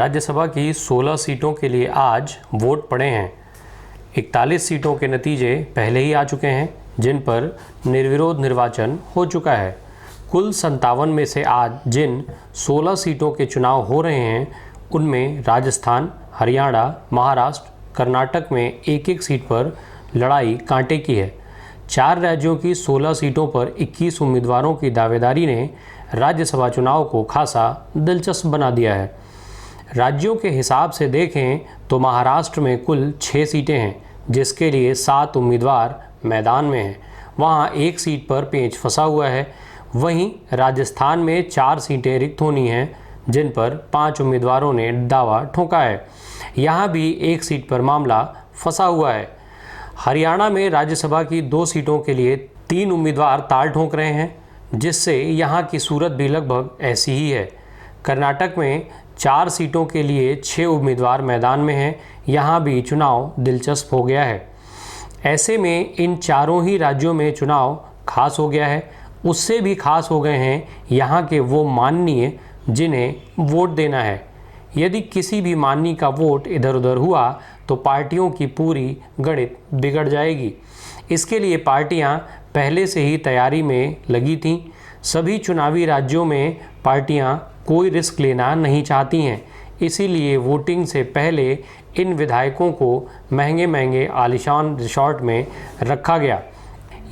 राज्यसभा की 16 सीटों के लिए आज वोट पड़े हैं। 41 सीटों के नतीजे पहले ही आ चुके हैं, जिन पर निर्विरोध निर्वाचन हो चुका है। कुल 57 में से आज जिन 16 सीटों के चुनाव हो रहे हैं, उनमें राजस्थान, हरियाणा, महाराष्ट्र, कर्नाटक में एक एक सीट पर लड़ाई कांटे की है। 4 राज्यों की 16 सीटों पर 21 उम्मीदवारों की दावेदारी ने राज्यसभा चुनाव को खासा दिलचस्प बना दिया है। राज्यों के हिसाब से देखें तो महाराष्ट्र में कुल 6 सीटें हैं, जिसके लिए 7 उम्मीदवार मैदान में हैं। वहां एक सीट पर पेंच फंसा हुआ है। वहीं राजस्थान में 4 सीटें रिक्त होनी हैं, जिन पर 5 उम्मीदवारों ने दावा ठोका है। यहां भी एक सीट पर मामला फंसा हुआ है। हरियाणा में राज्यसभा की 2 सीटों के लिए 3 उम्मीदवार ताल ठोक रहे हैं, जिससे यहाँ की सूरत भी लगभग ऐसी ही है। कर्नाटक में 4 सीटों के लिए 6 उम्मीदवार मैदान में हैं। यहाँ भी चुनाव दिलचस्प हो गया है। ऐसे में इन चारों ही राज्यों में चुनाव खास हो गया है। उससे भी खास हो गए हैं यहाँ के वो माननीय जिन्हें वोट देना है। यदि किसी भी माननीय का वोट इधर उधर हुआ तो पार्टियों की पूरी गणित बिगड़ जाएगी। इसके लिए पार्टियां पहले से ही तैयारी में लगी थीं। सभी चुनावी राज्यों में पार्टियां कोई रिस्क लेना नहीं चाहती हैं, इसीलिए वोटिंग से पहले इन विधायकों को महंगे महंगे आलीशान रिसॉर्ट में रखा गया।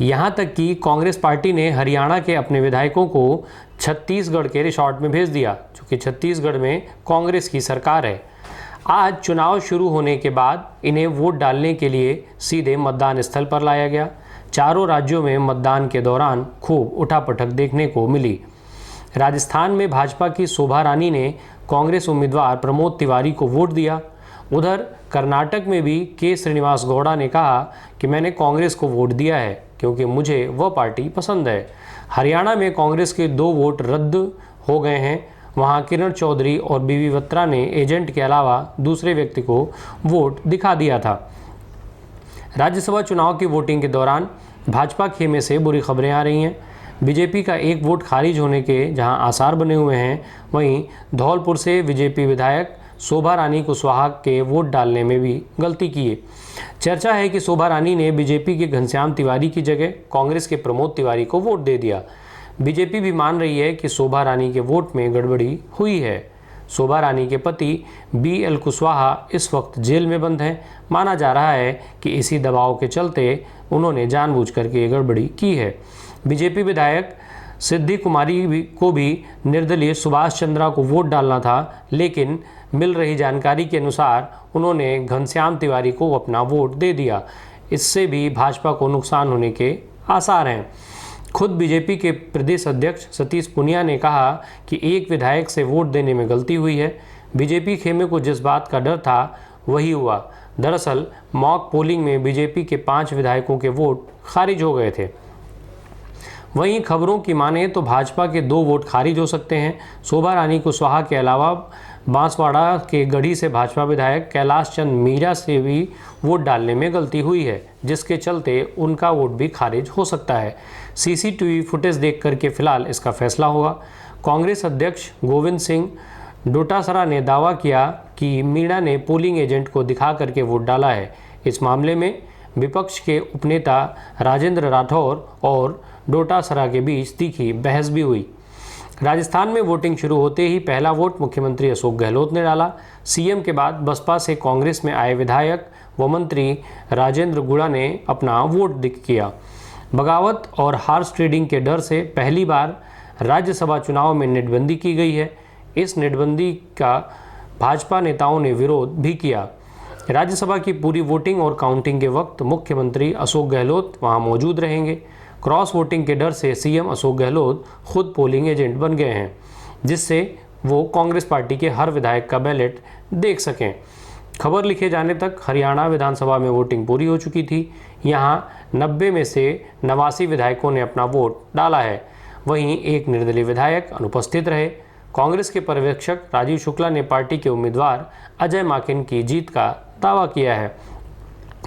यहाँ तक कि कांग्रेस पार्टी ने हरियाणा के अपने विधायकों को छत्तीसगढ़ के रिसॉर्ट में भेज दिया, क्योंकि छत्तीसगढ़ में कांग्रेस की सरकार है। आज चुनाव शुरू होने के बाद इन्हें वोट डालने के लिए सीधे मतदान स्थल पर लाया गया। चारों राज्यों में मतदान के दौरान खूब उठापटक देखने को मिली। राजस्थान में भाजपा की शोभा रानी ने कांग्रेस उम्मीदवार प्रमोद तिवारी को वोट दिया। उधर कर्नाटक में भी के श्रीनिवास गौड़ा ने कहा कि मैंने कांग्रेस को वोट दिया है, क्योंकि मुझे वह पार्टी पसंद है। हरियाणा में कांग्रेस के 2 वोट रद्द हो गए हैं। वहां किरण चौधरी और बीवी बत्रा ने एजेंट के अलावा दूसरे व्यक्ति को वोट दिखा दिया था। राज्यसभा चुनाव की वोटिंग के दौरान भाजपा खेमे से बुरी खबरें आ रही हैं। बीजेपी का एक वोट खारिज होने के जहां आसार बने हुए हैं, वहीं धौलपुर से बीजेपी विधायक शोभा रानी कुशवाहा के वोट डालने में भी गलती की है। चर्चा है कि शोभा रानी ने बीजेपी के घनश्याम तिवारी की जगह कांग्रेस के प्रमोद तिवारी को वोट दे दिया। बीजेपी भी मान रही है कि शोभा रानी के वोट में गड़बड़ी हुई है। शोभा रानी के पति BL कुशवाहा इस वक्त जेल में बंद हैं। माना जा रहा है कि इसी दबाव के चलते उन्होंने जानबूझकर के गड़बड़ी की है। बीजेपी विधायक सिद्धि कुमारी को भी निर्दलीय सुभाष चंद्रा को वोट डालना था, लेकिन मिल रही जानकारी के अनुसार उन्होंने घनश्याम तिवारी को अपना वोट दे दिया। इससे भी भाजपा को नुकसान होने के आसार हैं। खुद बीजेपी के प्रदेश अध्यक्ष सतीश पुनिया ने कहा कि एक विधायक से वोट देने में गलती हुई है। बीजेपी खेमे को जिस बात का डर था वही हुआ। दरअसल मॉक पोलिंग में बीजेपी के 5 विधायकों के वोट खारिज हो गए थे। वहीं खबरों की माने तो भाजपा के 2 वोट खारिज हो सकते हैं। शोभा रानी कुशवाहा के अलावा बांसवाड़ा के गढ़ी से भाजपा विधायक कैलाश चंद मीरा से भी वोट डालने में गलती हुई है, जिसके चलते उनका वोट भी खारिज हो सकता है। CCTV फुटेज देख करके फिलहाल इसका फैसला होगा। कांग्रेस अध्यक्ष गोविंद सिंह डोटासरा ने दावा किया कि मीणा ने पोलिंग एजेंट को दिखा करके वोट डाला है। इस मामले में विपक्ष के उपनेता राजेंद्र राठौर और डोटासरा के बीच तीखी बहस भी हुई। राजस्थान में वोटिंग शुरू होते ही पहला वोट मुख्यमंत्री अशोक गहलोत ने डाला। सीएम के बाद बसपा से कांग्रेस में आए विधायक व मंत्री राजेंद्र गुड़ा ने अपना वोट किया। बगावत और हॉर्स ट्रेडिंग के डर से पहली बार राज्यसभा चुनाव में नेटबंदी की गई है। इस नेटबंदी का भाजपा नेताओं ने विरोध भी किया। राज्यसभा की पूरी वोटिंग और काउंटिंग के वक्त मुख्यमंत्री अशोक गहलोत वहां मौजूद रहेंगे। क्रॉस वोटिंग के डर से सीएम अशोक गहलोत खुद पोलिंग एजेंट बन गए हैं, जिससे वो कांग्रेस पार्टी के हर विधायक का बैलेट देख सकें। खबर लिखे जाने तक हरियाणा विधानसभा में वोटिंग पूरी हो चुकी थी। यहाँ 90 में से 89 विधायकों ने अपना वोट डाला है। वहीं एक निर्दलीय विधायक अनुपस्थित रहे। कांग्रेस के पर्यवेक्षक राजीव शुक्ला ने पार्टी के उम्मीदवार अजय माकन की जीत का दावा किया है।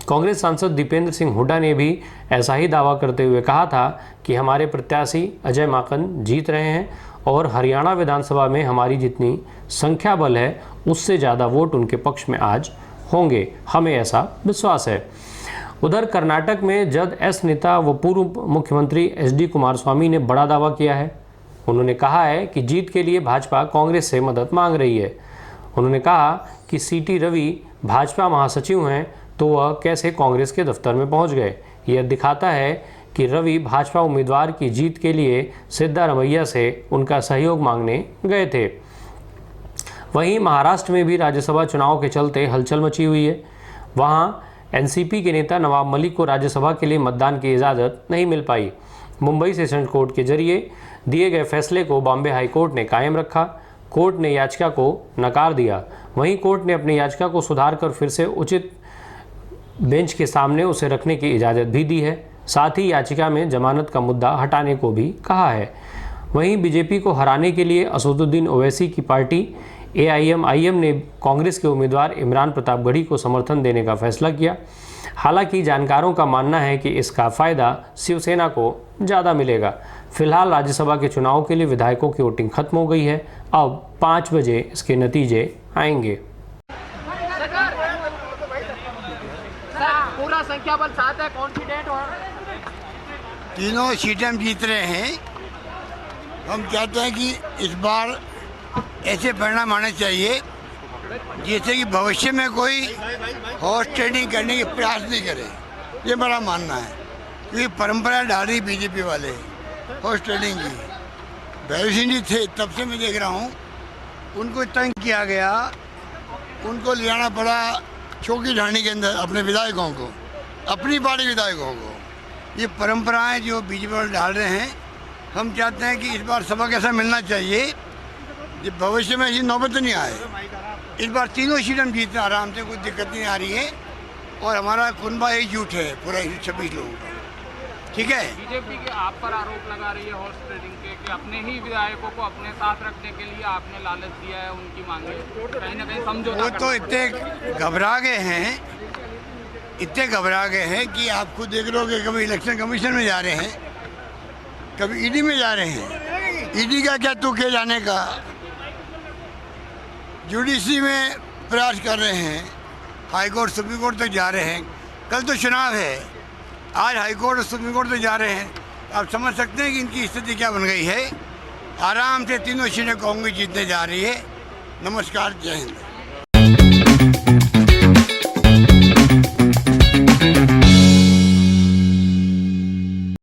कांग्रेस सांसद दीपेंद्र सिंह हुड्डा ने भी ऐसा ही दावा करते हुए कहा था कि हमारे प्रत्याशी अजय माकन जीत रहे हैं और हरियाणा विधानसभा में हमारी जितनी संख्या बल है उससे ज़्यादा वोट उनके पक्ष में आज होंगे, हमें ऐसा विश्वास है। उधर कर्नाटक में जदएस नेता व पूर्व मुख्यमंत्री एचडी कुमारस्वामी ने बड़ा दावा किया है। उन्होंने कहा है कि जीत के लिए भाजपा कांग्रेस से मदद मांग रही है। उन्होंने कहा कि सीटी रवि भाजपा महासचिव हैं तो वह कैसे कांग्रेस के दफ्तर में पहुंच गए। यह दिखाता है कि रवि भाजपा उम्मीदवार की जीत के लिए सिद्धारमैया से उनका सहयोग मांगने गए थे। वहीं महाराष्ट्र में भी राज्यसभा चुनाव के चलते हलचल मची हुई है। वहां एनसीपी के नेता नवाब मलिक को राज्यसभा के लिए मतदान की इजाज़त नहीं मिल पाई। मुंबई सेशंस कोर्ट के जरिए दिए गए फैसले को बॉम्बे हाई कोर्ट ने कायम रखा। कोर्ट ने याचिका को नकार दिया। वहीं कोर्ट ने अपनी याचिका को सुधार कर फिर से उचित बेंच के सामने उसे रखने की इजाज़त भी दी है। साथ ही याचिका में जमानत का मुद्दा हटाने को भी कहा है। वहीं बीजेपी को हराने के लिए असदुद्दीन ओवैसी की पार्टी AIMIM ने कांग्रेस के उम्मीदवार इमरान प्रतापगढ़ी को समर्थन देने का फैसला किया। हालांकि जानकारों का मानना है कि इसका फ़ायदा शिवसेना को ज़्यादा मिलेगा। फिलहाल राज्यसभा के चुनाव के लिए विधायकों की वोटिंग खत्म हो गई है। अब 5 बजे इसके नतीजे आएंगे। पूरा संख्या बल साथ है, कॉन्फिडेंट और तीनों सीटें हम जीत रहे हैं। हम चाहते हैं कि इस बार ऐसे परिणाम आने चाहिए जिससे कि भविष्य में कोई हॉर्स ट्रेडिंग करने के प्रयास नहीं करे। ये बड़ा मानना है क्योंकि परंपरा डाल रही बीजेपी वाले हॉर्स ट्रेडिंग की। भैरव सिंह जी थे तब से मैं देख रहा हूँ, उनको तंग किया गया, उनको ले आना पड़ा चौकी ढाणी के अंदर अपने विधायकों को, अपनी पार्टी विधायकों को। ये परंपराएं जो बीजेपी वाले डाल रहे हैं, हम चाहते हैं कि इस बार सबक ऐसा मिलना चाहिए जब भविष्य में ऐसी नौबत नहीं आए। इस बार तीनों सीट हम जीतते आराम से, कोई दिक्कत नहीं आ रही है और हमारा कुनबा एकजुट है पूरा 26 लोगों का। ठीक है। बीजेपी के आप पर आरोप लगा रही है हॉर्स ट्रेडिंग के कि अपने ही विधायकों को अपने साथ रखने के लिए आपने लालच दिया है, उनकी मांगे कहीं ना कहीं समझौता। वो तो इतने घबरा गए हैं, इतने घबरा गए हैं कि आप खुद देख लो कि कभी इलेक्शन कमीशन में जा रहे हैं, कभी ईडी में जा रहे हैं। ईडी का क्या तुक है जाने का, जुडिशरी में प्रयास कर रहे हैं, हाई कोर्ट सुप्रीम कोर्ट तक जा रहे हैं। कल तो चुनाव है, आज हाई कोर्ट और सुप्रीम कोर्ट तक जा रहे हैं। आप समझ सकते हैं कि इनकी स्थिति क्या बन गई है। आराम से तीनों सीटें कांग्रेस जीतने जा रही है। नमस्कार, जय हिंद।